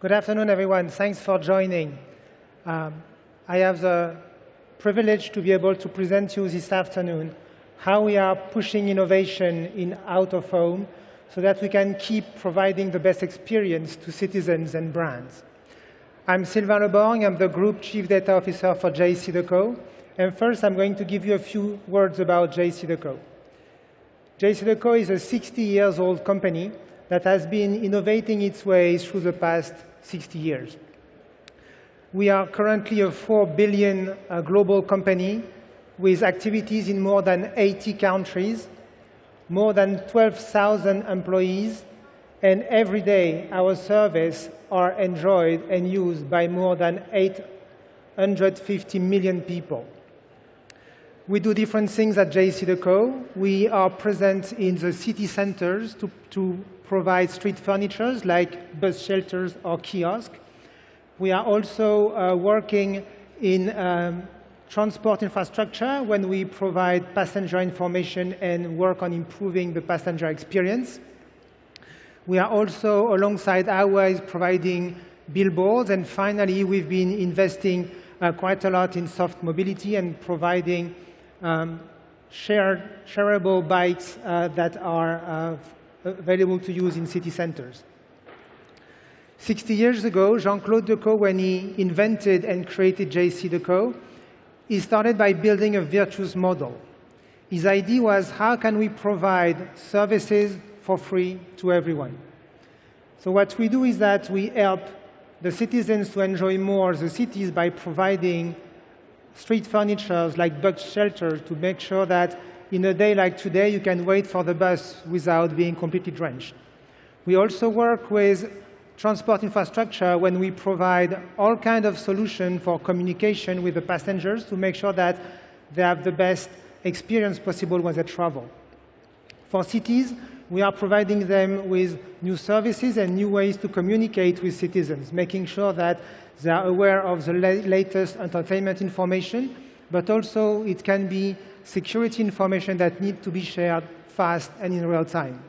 Good afternoon, everyone. Thanks for joining. I have the privilege to be able to present you this afternoon how we are pushing innovation in out-of-home so that we can keep providing the best experience to citizens and brands. I'm Sylvain Le Borgne. I'm the Group Chief Data Officer for JCDecaux. And first, I'm going to give you a few words about JCDecaux. JCDecaux is a 60-year-old company that has been innovating its way through the past 60 years. We are currently a 4 billion global company with activities in more than 80 countries, more than 12,000 employees, and every day our services are enjoyed and used by more than 850 million people. We do different things at JCDecaux. We are present in the city centers to provide street furniture like bus shelters or kiosks. We are also working in transport infrastructure when we provide passenger information and work on improving the passenger experience. We are also, alongside highways, providing billboards. And finally, we've been investing quite a lot in soft mobility and providing shareable bikes that are available to use in city centers. 60 years ago, Jean-Claude Decaux, when he invented and created JCDecaux, he started by building a virtuous model. His idea was, how can we provide services for free to everyone? So what we do is that we help the citizens to enjoy more the cities by providing street furniture like bus shelters to make sure that in a day like today you can wait for the bus without being completely drenched. We also work with transport infrastructure when we provide all kinds of solutions for communication with the passengers to make sure that they have the best experience possible when they travel. For cities, we are providing them with new services and new ways to communicate with citizens, making sure that they are aware of the latest entertainment information, but also it can be security information that needs to be shared fast and in real time.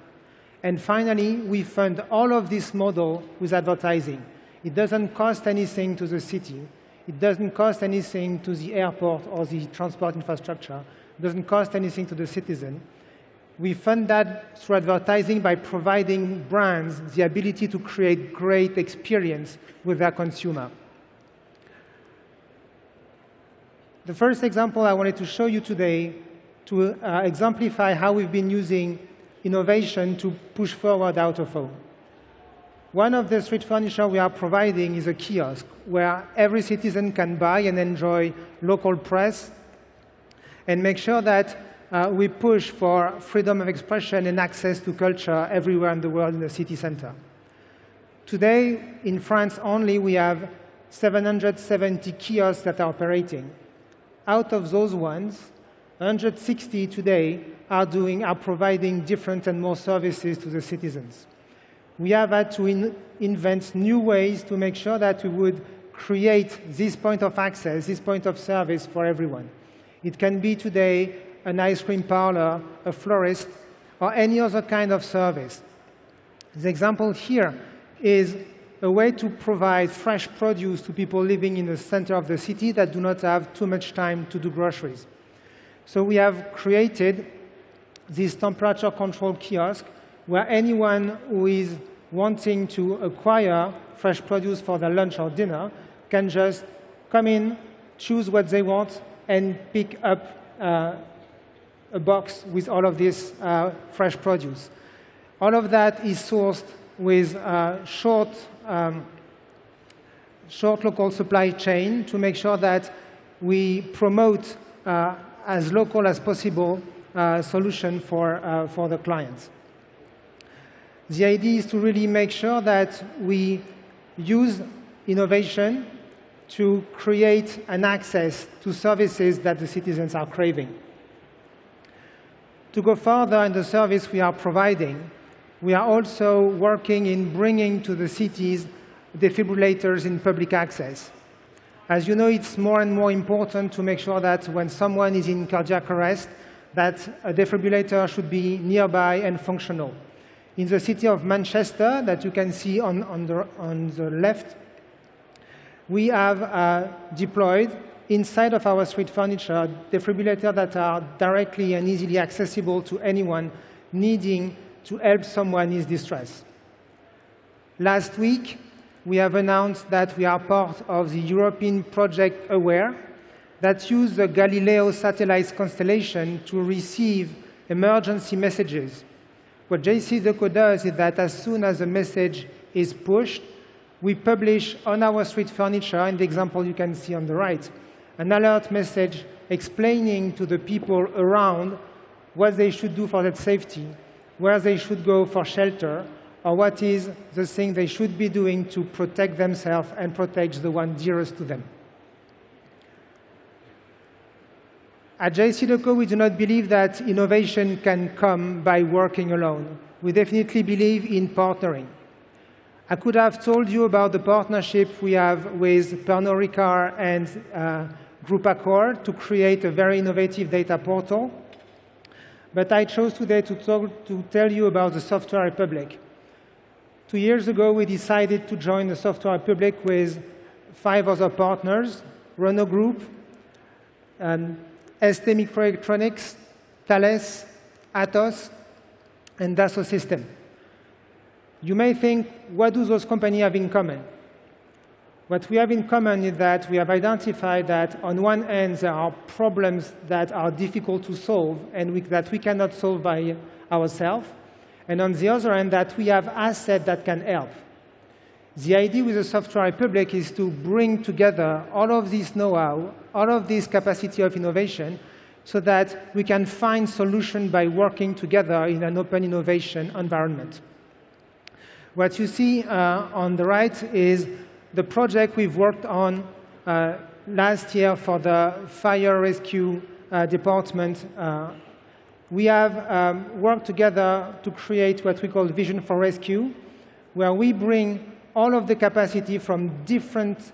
And finally, we fund all of this model with advertising. It doesn't cost anything to the city. It doesn't cost anything to the airport or the transport infrastructure. It doesn't cost anything to the citizen. We fund that through advertising by providing brands the ability to create great experience with their consumer. The first example I wanted to show you today to exemplify how we've been using innovation to push forward out-of-home. One of the street furniture we are providing is a kiosk where every citizen can buy and enjoy local press and make sure that we push for freedom of expression and access to culture everywhere in the world in the city center. Today, in France only, we have 770 kiosks that are operating. Out of those ones, 160 today are providing different and more services to the citizens. We have had to invent new ways to make sure that we would create this point of access, this point of service for everyone. It can be today an ice cream parlor, a florist, or any other kind of service. The example here is a way to provide fresh produce to people living in the center of the city that do not have too much time to do groceries. So we have created this temperature-controlled kiosk where anyone who is wanting to acquire fresh produce for their lunch or dinner can just come in, choose what they want, and pick up a box with all of this fresh produce. All of that is sourced with short local supply chain to make sure that we promote as local as possible solution for the clients. The idea is to really make sure that we use innovation to create an access to services that the citizens are craving. To go further in the service we are providing, we are also working in bringing to the cities defibrillators in public access. As you know, it's more and more important to make sure that when someone is in cardiac arrest, that a defibrillator should be nearby and functional. In the city of Manchester, that you can see on the left, we have deployed inside of our street furniture defibrillators that are directly and easily accessible to anyone needing to help someone in distress. Last week, we have announced that we are part of the European project AWARE that uses the Galileo satellite constellation to receive emergency messages. What JCDecaux does is that as soon as a message is pushed, we publish on our street furniture, in the example you can see on the right, an alert message explaining to the people around what they should do for their safety, where they should go for shelter, or what is the thing they should be doing to protect themselves and protect the one dearest to them. At JCDecaux, we do not believe that innovation can come by working alone. We definitely believe in partnering. I could have told you about the partnership we have with Pernod Ricard and Group Accor to create a very innovative data portal. But I chose today to tell you about the Software Republic. 2 years ago, we decided to join the Software Republic with 5 other partners: Renault Group, ST Microelectronics, Thales, Atos, and Dassault Systèmes. You may think, what do those companies have in common? What we have in common is that we have identified that on one end there are problems that are difficult to solve and that we cannot solve by ourselves, and on the other end that we have assets that can help. The idea with the Software Republic is to bring together all of this know-how, all of this capacity of innovation, so that we can find solutions by working together in an open innovation environment. What you see on the right is the project we've worked on last year for the fire rescue department. We have worked together to create what we call Vision for Rescue, where we bring all of the capacity from different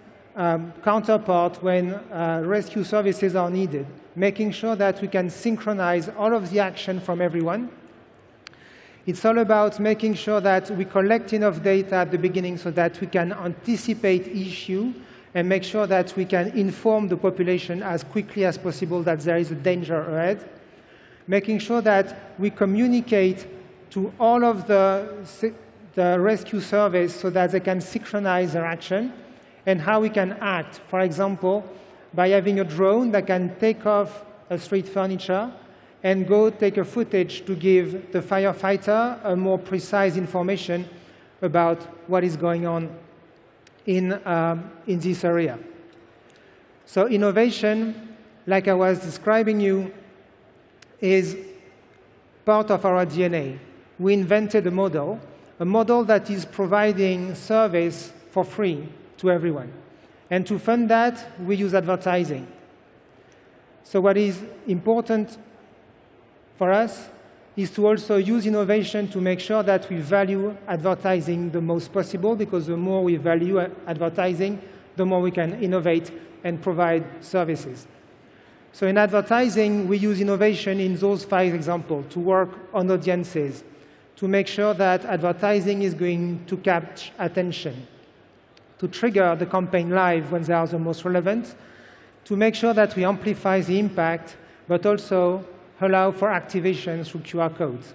counterparts when rescue services are needed, making sure that we can synchronize all of the action from everyone. It's all about making sure that we collect enough data at the beginning so that we can anticipate issues and make sure that we can inform the population as quickly as possible that there is a danger ahead. Making sure that we communicate to all of the rescue service so that they can synchronize their action, and how we can act, for example, by having a drone that can take off a street furniture and go take a footage to give the firefighter a more precise information about what is going on in this area. So innovation, like I was describing you, is part of our DNA. We invented a model that is providing service for free to everyone. And to fund that, we use advertising. So what is important for us is to also use innovation to make sure that we value advertising the most possible, because the more we value advertising, the more we can innovate and provide services. So in advertising, we use innovation in those 5 examples to work on audiences, to make sure that advertising is going to catch attention, to trigger the campaign live when they are the most relevant, to make sure that we amplify the impact, but also allow for activation through QR codes.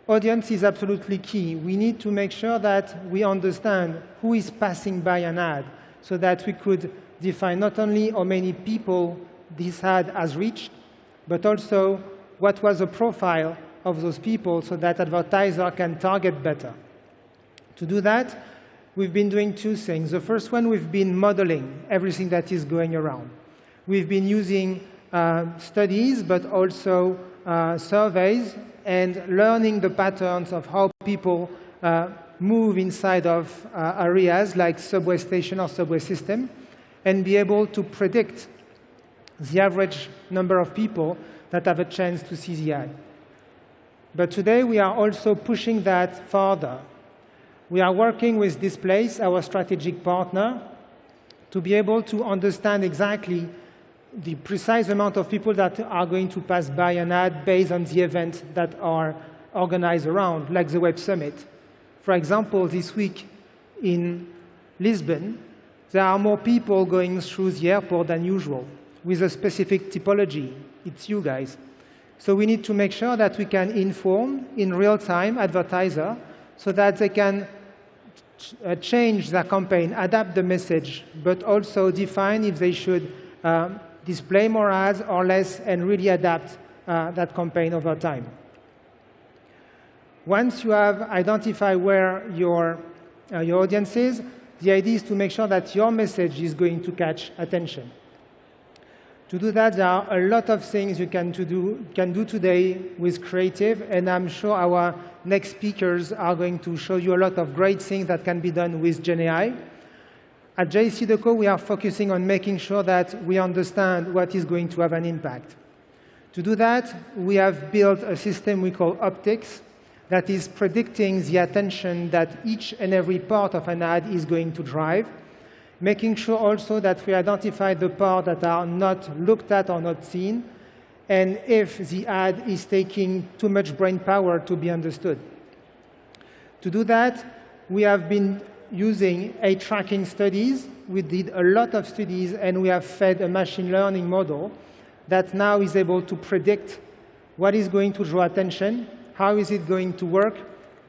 Audience is absolutely key. We need to make sure that we understand who is passing by an ad, so that we could define not only how many people this ad has reached, but also what was the profile of those people so that advertiser can target better. To do that, we've been doing 2 things. The first one, we've been modeling everything that is going around. We've been using studies, but also surveys, and learning the patterns of how people move inside of areas like subway station or subway system, and be able to predict the average number of people that have a chance to see the ad. But today, we are also pushing that further. We are working with Displace, our strategic partner, to be able to understand exactly the precise amount of people that are going to pass by an ad based on the events that are organize around, like the Web Summit. For example, this week in Lisbon, there are more people going through the airport than usual, with a specific typology. It's you guys. So we need to make sure that we can inform in real time advertiser so that they can change their campaign, adapt the message, but also define if they should display more ads or less and really adapt that campaign over time. Once you have identified where your audience is, the idea is to make sure that your message is going to catch attention. To do that, there are a lot of things you can do today with creative, and I'm sure our next speakers are going to show you a lot of great things that can be done with GenAI. At JCDecaux, we are focusing on making sure that we understand what is going to have an impact. To do that, we have built a system we call optics that is predicting the attention that each and every part of an ad is going to drive, making sure also that we identify the parts that are not looked at or not seen, and if the ad is taking too much brain power to be understood. To do that, we have been using age tracking studies. We did a lot of studies, and we have fed a machine learning model that now is able to predict what is going to draw attention, how is it going to work,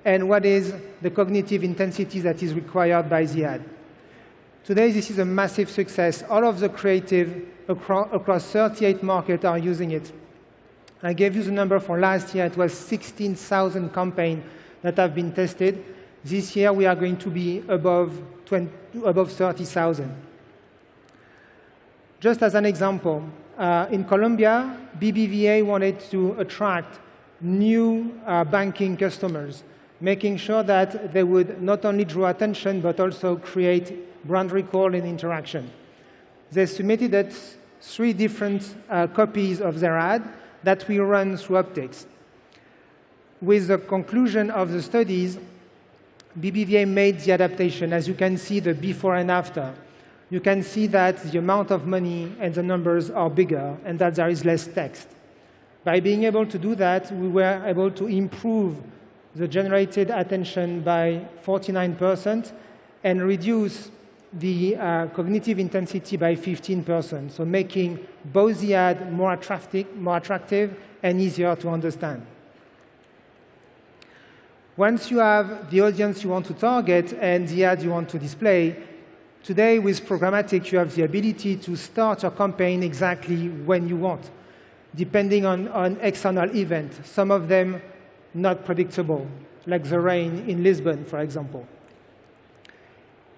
and what is the cognitive intensity that is required by the ad. Today, this is a massive success. All of the creative across 38 markets are using it. I gave you the number for last year. It was 16,000 campaigns that have been tested. This year, we are going to be above 30,000. Just as an example, in Colombia, BBVA wanted to attract new banking customers, making sure that they would not only draw attention, but also create brand recall and interaction. They submitted 3 different copies of their ad that we run through optics. With the conclusion of the studies, BBVA made the adaptation. As you can see, the before and after. You can see that the amount of money and the numbers are bigger and that there is less text. By being able to do that, we were able to improve the generated attention by 49% and reduce the cognitive intensity by 15%, so making both the ad more attractive and easier to understand. Once you have the audience you want to target and the ad you want to display, today with programmatic, you have the ability to start your campaign exactly when you want, depending on external events, some of them not predictable, like the rain in Lisbon, for example.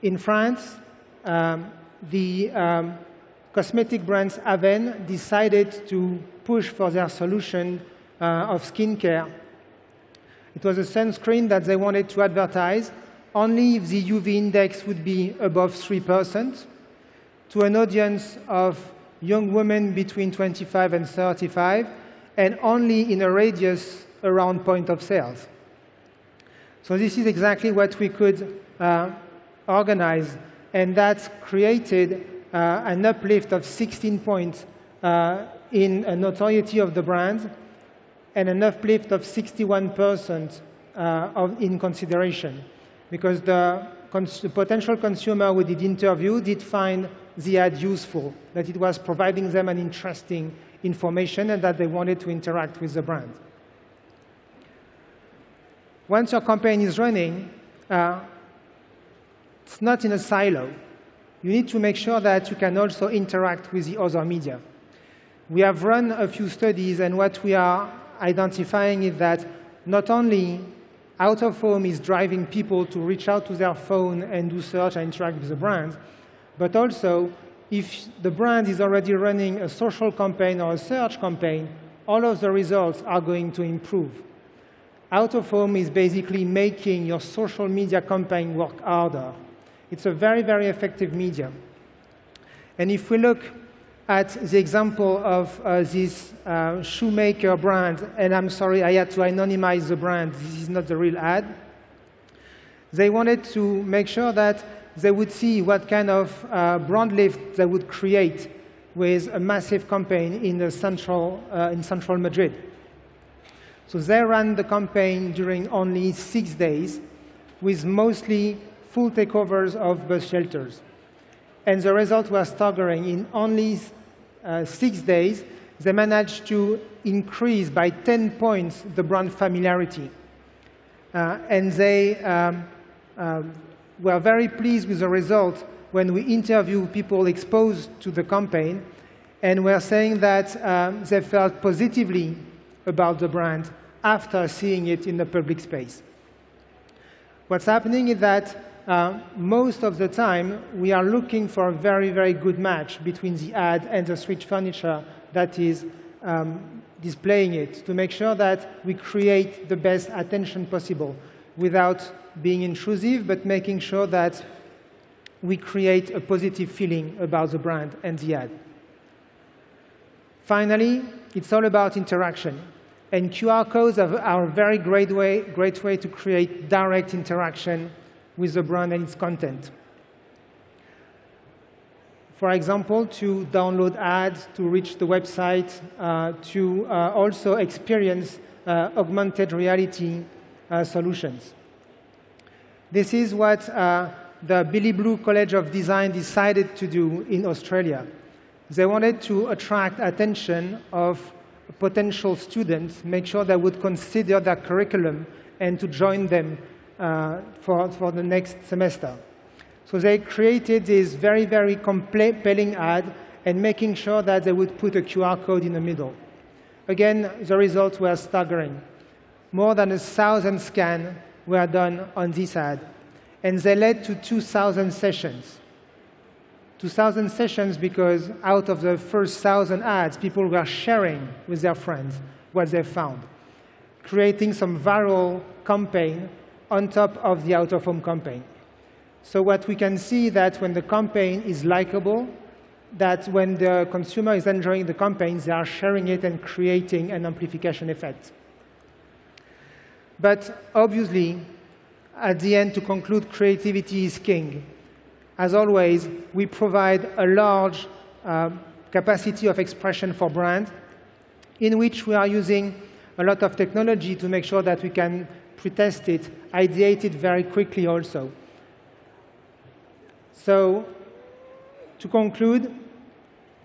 In France, the cosmetic brands Aven decided to push for their solution of skincare. It was a sunscreen that they wanted to advertise only if the UV index would be above 3%, to an audience of young women between 25 and 35, and only in a radius around point of sales. So this is exactly what we could organize, and that's created an uplift of 16 points in a notoriety of the brand, and an uplift of 61% in consideration, because the potential consumer we did interview did find the ad useful, that it was providing them an interesting information and that they wanted to interact with the brand. Once your campaign is running, it's not in a silo. You need to make sure that you can also interact with the other media. We have run a few studies, and what we are identifying is that not only out-of-home is driving people to reach out to their phone and do search and interact with the brand, but also if the brand is already running a social campaign or a search campaign, all of the results are going to improve. Out-of-home is basically making your social media campaign work harder. It's a very, very effective medium. And if we look at the example of this shoemaker brand, and I'm sorry, I had to anonymize the brand. This is not the real ad. They wanted to make sure that they would see what kind of brand lift they would create with a massive campaign in central Madrid. So they ran the campaign during only 6 days, with mostly full takeovers of bus shelters. And the results were staggering. In only 6 days, they managed to increase by 10 points the brand familiarity. And they were very pleased with the result when we interviewed people exposed to the campaign, and were saying that they felt positively about the brand after seeing it in the public space. What's happening is that most of the time, we are looking for a very, very good match between the ad and the street furniture that is displaying it, to make sure that we create the best attention possible without being intrusive, but making sure that we create a positive feeling about the brand and the ad. Finally, it's all about interaction. And QR codes are a very great way to create direct interaction with the brand and its content. For example, to download ads, to reach the website, to also experience augmented reality solutions. This is what the Billy Blue College of Design decided to do in Australia. They wanted to attract attention of potential students, make sure they would consider their curriculum and to join them for the next semester. So they created this very, very compelling ad and making sure that they would put a QR code in the middle. Again, the results were staggering. More than 1,000 scans were done on this ad, and they led to 2,000 sessions. 2,000 sessions because out of the first 1,000 ads, people were sharing with their friends what they found, creating some viral campaign on top of the out-of-home campaign. So what we can see that when the campaign is likable, that when the consumer is enjoying the campaign, they are sharing it and creating an amplification effect. But obviously, at the end, to conclude, creativity is king. As always, we provide a large capacity of expression for brand, in which we are using a lot of technology to make sure that we can pre-test it, ideate it very quickly also. So, to conclude,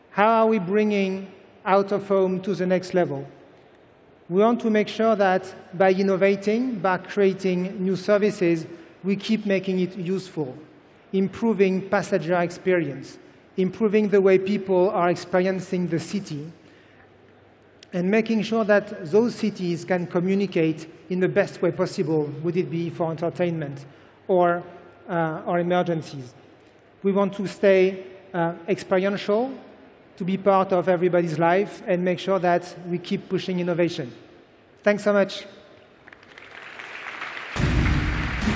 how are we bringing out-of-home to the next level? We want to make sure that by innovating, by creating new services, we keep making it useful, improving passenger experience, improving the way people are experiencing the city, and making sure that those cities can communicate in the best way possible, would it be for entertainment or emergencies. We want to stay experiential, to be part of everybody's life, and make sure that we keep pushing innovation. Thanks so much.